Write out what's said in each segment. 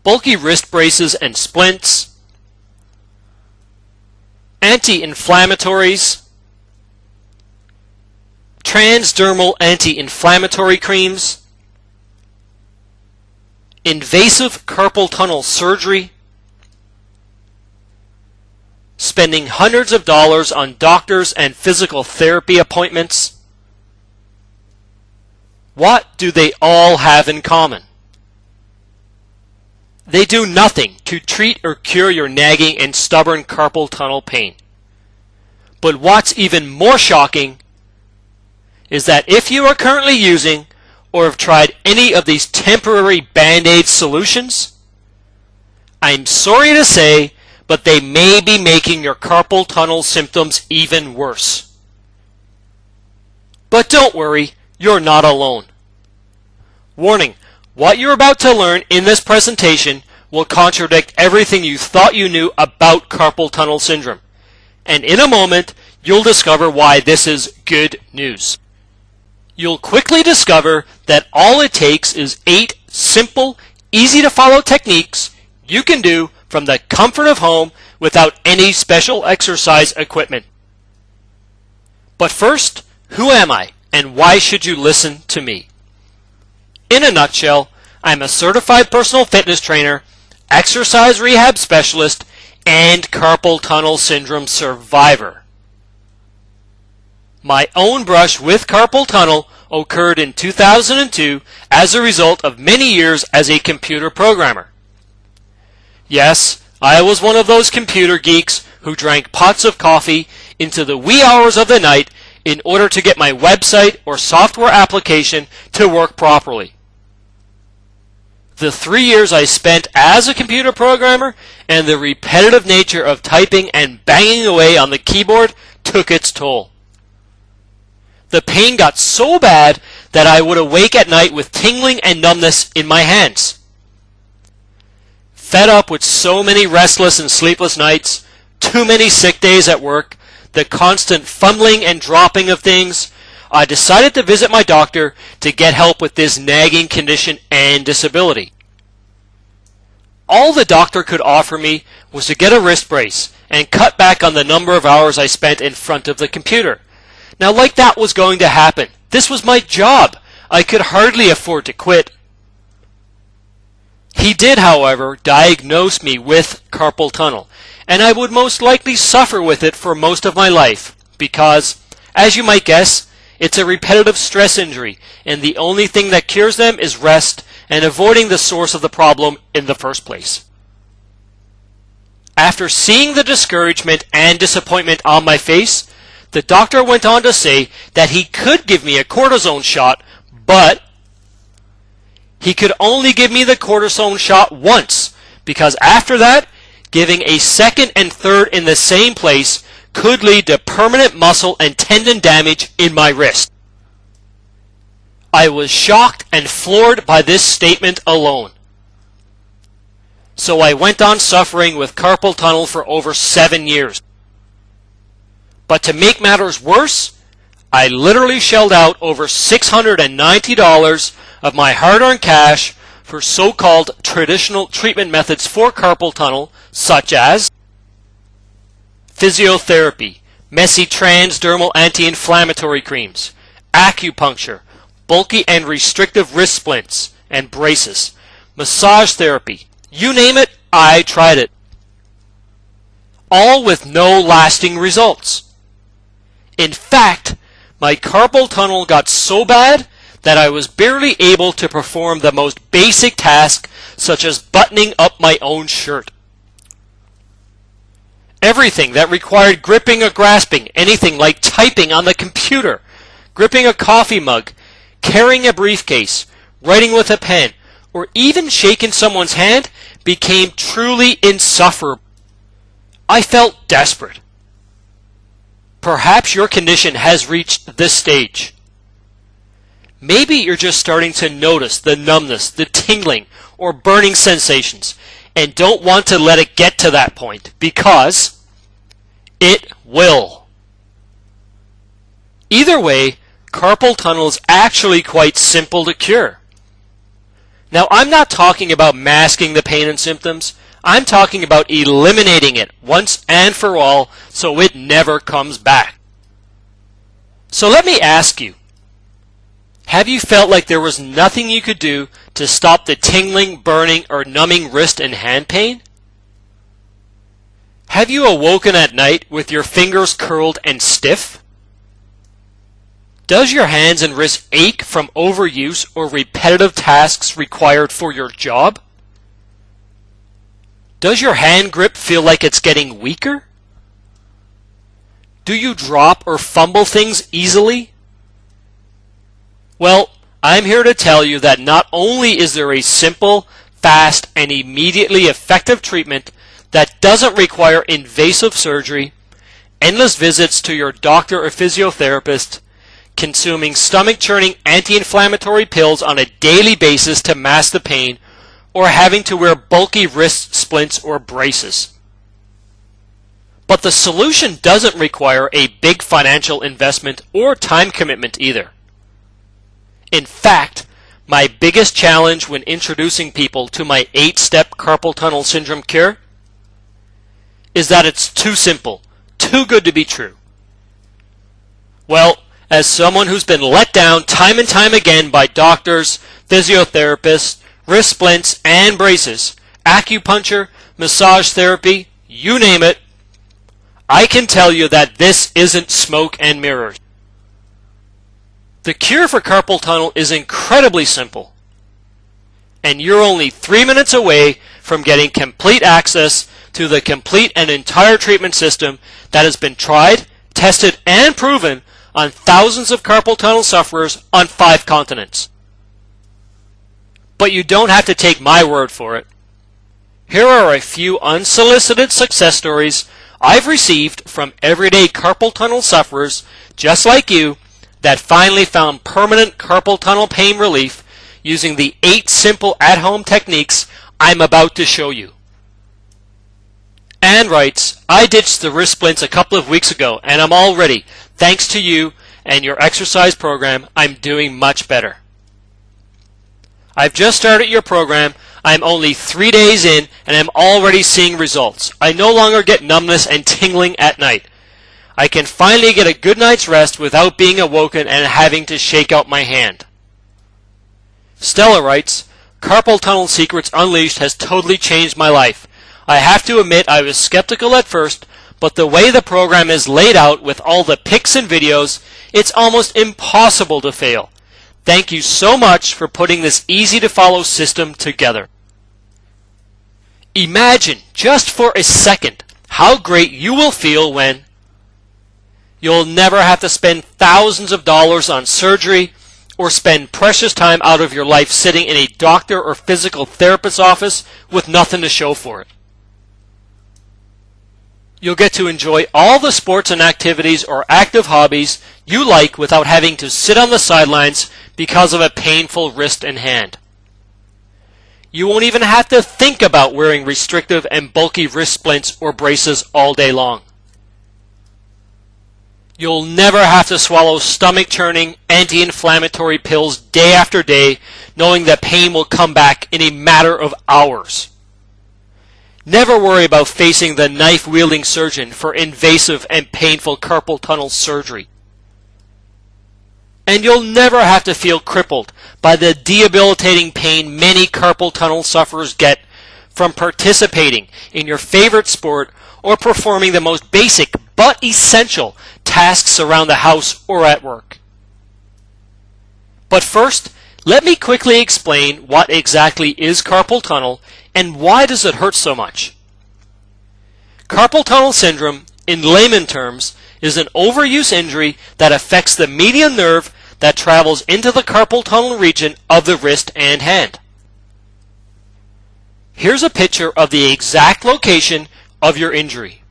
bulky wrist braces and splints, anti-inflammatories, transdermal anti-inflammatory creams, invasive carpal tunnel surgery, spending hundreds of dollars on doctors and physical therapy appointments. What do they all have in common? They do nothing to treat or cure your nagging and stubborn carpal tunnel pain. But what's even more shocking is that if you are currently using or have tried any of these temporary Band-Aid solutions, I'm sorry to say, but they may be making your carpal tunnel symptoms even worse. But don't worry, you're not alone. Warning, what you're about to learn in this presentation will contradict everything you thought you knew about carpal tunnel syndrome. And in a moment, you'll discover why this is good news. You'll quickly discover that all it takes is 8 simple, easy-to-follow techniques you can do from the comfort of home without any special exercise equipment. But first, who am I and why should you listen to me? In a nutshell, I'm a certified personal fitness trainer, exercise rehab specialist, and carpal tunnel syndrome survivor. My own brush with carpal tunnel occurred in 2002 as a result of many years as a computer programmer. Yes, I was one of those computer geeks who drank pots of coffee into the wee hours of the night in order to get my website or software application to work properly. The 3 years I spent as a computer programmer and the repetitive nature of typing and banging away on the keyboard took its toll. The pain got so bad that I would awake at night with tingling and numbness in my hands. Fed up with so many restless and sleepless nights, too many sick days at work, the constant fumbling and dropping of things, I decided to visit my doctor to get help with this nagging condition and disability. All the doctor could offer me was to get a wrist brace and cut back on the number of hours I spent in front of the computer. Now, like that was going to happen. This was my job. I could hardly afford to quit. He did, however, diagnose me with carpal tunnel, and I would most likely suffer with it for most of my life because, as you might guess, it's a repetitive stress injury, and the only thing that cures them is rest and avoiding the source of the problem in the first place. After seeing the discouragement and disappointment on my face, the doctor went on to say that he could give me a cortisone shot, but he could only give me the cortisone shot once, because after that, giving a second and third in the same place could lead to permanent muscle and tendon damage in my wrist. I was shocked and floored by this statement alone. So I went on suffering with carpal tunnel for over 7 years. But to make matters worse, I literally shelled out over $690 of my hard-earned cash for so-called traditional treatment methods for carpal tunnel, such as physiotherapy, messy transdermal anti-inflammatory creams, acupuncture, bulky and restrictive wrist splints and braces, massage therapy, you name it, I tried it. All with no lasting results. In fact, my carpal tunnel got so bad that I was barely able to perform the most basic task, such as buttoning up my own shirt. Everything that required gripping or grasping anything like typing on the computer, gripping a coffee mug, carrying a briefcase, writing with a pen, or even shaking someone's hand became truly insufferable. I felt desperate. Perhaps your condition has reached this stage. Maybe you're just starting to notice the numbness, the tingling, or burning sensations, and don't want to let it get to that point, because it will. Either way, carpal tunnel is actually quite simple to cure. Now, I'm not talking about masking the pain and symptoms. I'm talking about eliminating it once and for all so it never comes back. So let me ask you, have you felt like there was nothing you could do to stop the tingling, burning, or numbing wrist and hand pain? Have you awoken at night with your fingers curled and stiff? Does your hands and wrists ache from overuse or repetitive tasks required for your job? Does your hand grip feel like it's getting weaker? Do you drop or fumble things easily? Well, I'm here to tell you that not only is there a simple, fast, and immediately effective treatment that doesn't require invasive surgery, endless visits to your doctor or physiotherapist, consuming stomach-churning anti-inflammatory pills on a daily basis to mask the pain, or having to wear bulky wrist splints or braces. But the solution doesn't require a big financial investment or time commitment either. In fact, my biggest challenge when introducing people to my 8-step carpal tunnel syndrome cure is that it's too simple, too good to be true. Well, as someone who's been let down time and time again by doctors, physiotherapists, wrist splints, and braces, acupuncture, massage therapy, you name it, I can tell you that this isn't smoke and mirrors. The cure for carpal tunnel is incredibly simple, and you're only 3 minutes away from getting complete access to the complete and entire treatment system that has been tried, tested, and proven on thousands of carpal tunnel sufferers on 5 continents. But you don't have to take my word for it. Here are a few unsolicited success stories I've received from everyday carpal tunnel sufferers just like you that finally found permanent carpal tunnel pain relief using the 8 simple at-home techniques I'm about to show you. Ann writes, I ditched the wrist splints a couple of weeks ago and I'm all ready. Thanks to you and your exercise program, I'm doing much better. I've just started your program. I'm only 3 days in and I'm already seeing results. I no longer get numbness and tingling at night. I can finally get a good night's rest without being awoken and having to shake out my hand. Stella writes, Carpal Tunnel Secrets Unleashed has totally changed my life. I have to admit I was skeptical at first, but the way the program is laid out with all the pics and videos, it's almost impossible to fail. Thank you so much for putting this easy-to-follow system together. Imagine, just for a second, how great you will feel when you'll never have to spend thousands of dollars on surgery or spend precious time out of your life sitting in a doctor or physical therapist's office with nothing to show for it. You'll get to enjoy all the sports and activities or active hobbies you like without having to sit on the sidelines because of a painful wrist and hand. You won't even have to think about wearing restrictive and bulky wrist splints or braces all day long. You'll never have to swallow stomach-churning, anti-inflammatory pills day after day, knowing that pain will come back in a matter of hours. Never worry about facing the knife-wielding surgeon for invasive and painful carpal tunnel surgery. And you'll never have to feel crippled by the debilitating pain many carpal tunnel sufferers get from participating in your favorite sport or performing the most basic but essential tasks around the house or at work. But first, let me quickly explain what exactly is carpal tunnel and why does it hurt so much. Carpal tunnel syndrome, in layman terms, is an overuse injury that affects the median nerve that travels into the carpal tunnel region of the wrist and hand. Here's a picture of the exact location of your injury.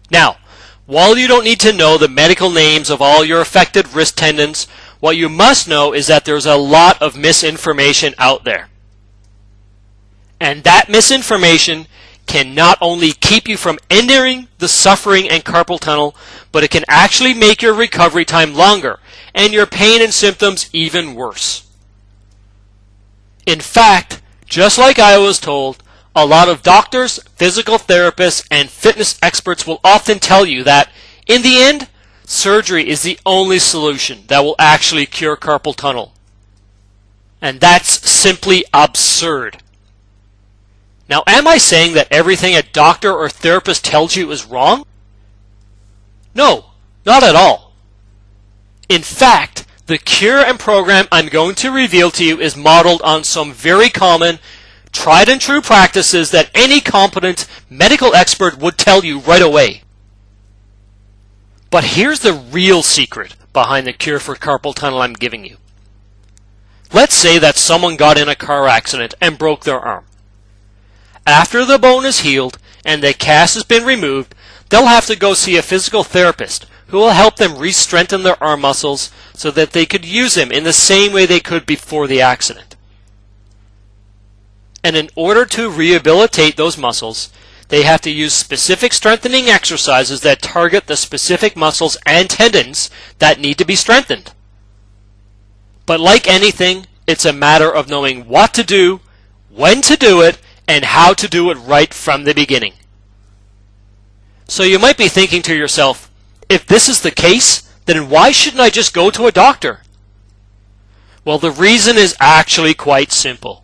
Now, while you don't need to know the medical names of all your affected wrist tendons, what you must know is that there's a lot of misinformation out there. And that misinformation can not only keep you from ending the suffering and carpal tunnel, but it can actually make your recovery time longer and your pain and symptoms even worse. In fact, just like I was told, a lot of doctors, physical therapists, and fitness experts will often tell you that, in the end, surgery is the only solution that will actually cure carpal tunnel. And that's simply absurd. Now, am I saying that everything a doctor or therapist tells you is wrong? No, not at all. In fact, the cure and program I'm going to reveal to you is modeled on some very common, tried and true practices that any competent medical expert would tell you right away. But here's the real secret behind the cure for carpal tunnel I'm giving you. Let's say that someone got in a car accident and broke their arm. After the bone is healed and the cast has been removed, they'll have to go see a physical therapist who will help them re-strengthen their arm muscles so that they could use them in the same way they could before the accident. And in order to rehabilitate those muscles, they have to use specific strengthening exercises that target the specific muscles and tendons that need to be strengthened. But like anything, it's a matter of knowing what to do, when to do it, and how to do it right from the beginning. So you might be thinking to yourself, if this is the case, then why shouldn't I just go to a doctor? Well, the reason is actually quite simple.